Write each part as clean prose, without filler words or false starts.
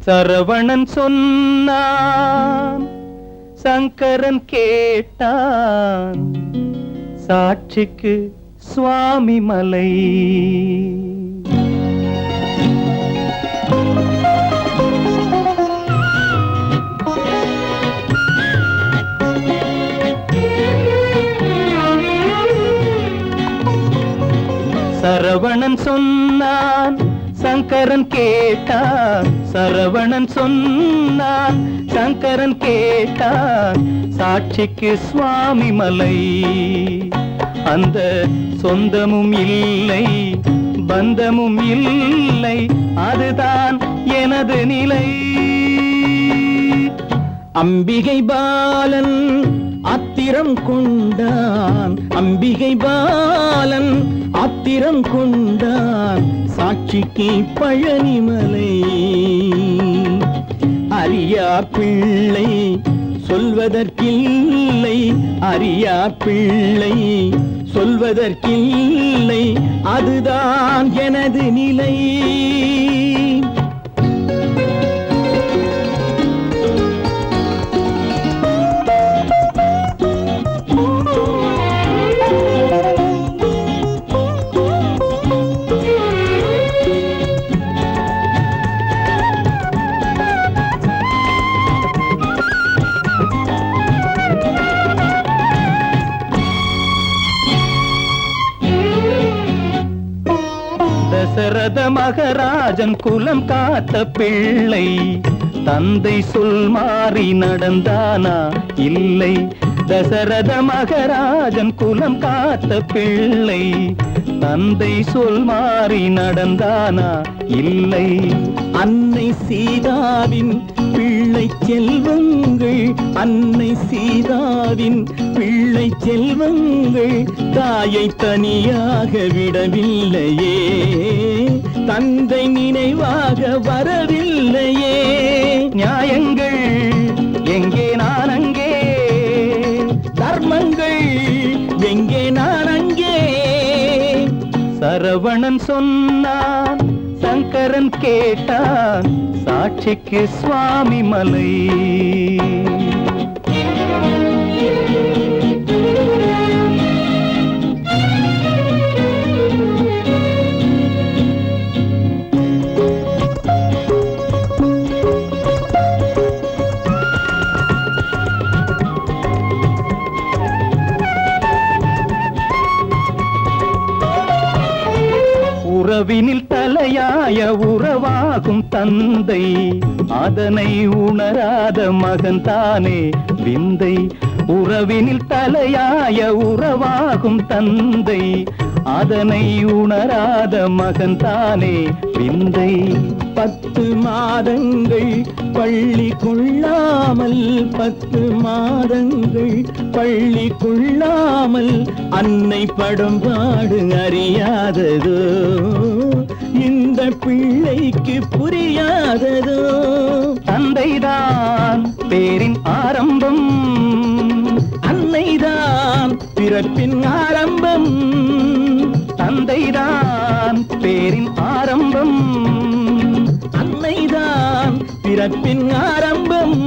சரவணன் சொன்னான், சங்கரன் கேட்டான், சாட்சிக்கு சுவாமி மலை. சரவணன் சொன்னான், சங்கரன் கேட்டான், சரவணன் சொன்னான், சங்கரன் கேட்டான், சாட்சிக்கு சுவாமி மலை. அந்த சொந்தமும் இல்லை, பந்தமும் இல்லை, அதுதான் எனது நிலை. அம்பிகை பாலன் ஆத்திரம் கொண்டான், அம்பிகை பாலன் ஆத்திரம் கொண்டான், சாட்சிக்கு பழனிமலை. அறியா பிள்ளை சொல்வதற்கில்லை, அறியா பிள்ளை சொல்வதற்கில்லை, அதுதான் எனது நிலை. தசரத மகராஜன் குலம் காத்த பிள்ளை, தந்தை சொல் மாறி நடந்தானா இல்லை. தசரத மகராஜன் குலம் காத்த பிள்ளை, தந்தை சொல் மாறி நடந்தானா இல்லை. அன்னை சீதாவின் பிள்ளை செல்வங்கள், அன்னை சீதாவின் பிள்ளை செல்வங்கள் தாயை தனியாக விடவில்லையே, தந்தை நினைவாக வரவில்லையே. நியாயங்கள் எங்கே நான் அங்கே, தர்மங்கள் எங்கே நான் அங்கே. சரவணன் சொன்னான், சங்கரன் கேட்டான், சாட்சிக்கு சுவாமி மலை. உறவினில் தலையாய உறவாகும் தந்தை, அதனை உணராத மகன் தானே விந்தை. உறவினில் தலையாய உறவாகும் தந்தை, அதனை உணராத மகன் தானே விந்தை. 10 மாதங்கள் பள்ளி கொள்ளாமல், 10 மாதங்கள் பள்ளி கொள்ளாமல், அன்னை படும் பாடு அறியாததோ, இந்த பிள்ளைக்கு புரியாததோ. தந்தைதான் பேரின் ஆரம்பம், அன்னைதான் பிறப்பின் ஆரம்பம். தந்தைதான் பேரின் ஆரம்பம், அன்னைதான் பிறப்பின் ஆரம்பம்.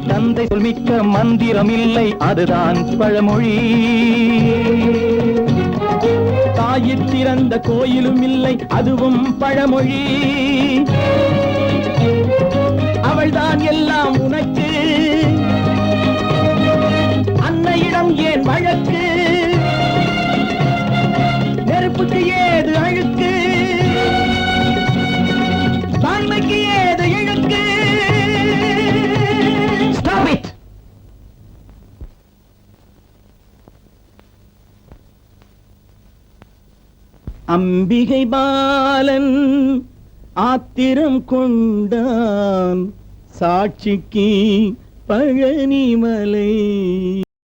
தந்தை சொல்மிக்க மந்திரம் இல்லை, அதுதான் பழமொழி. தாயிற் திறந்த கோயிலும் இல்லை, அதுவும் பழமொழி. அவள்தான் எல்லாம் உனக்கு, அன்னையிடம் ஏன் வழக்கு? நெருப்புக்கு ஏது அழுக்கு, தாய்மைக்கு ஏது இழுக்கு? Stop it! அம்பிகை பாலன் ஆத்திரம் கொண்டான், சாட்சிக்கு பழனிமலை.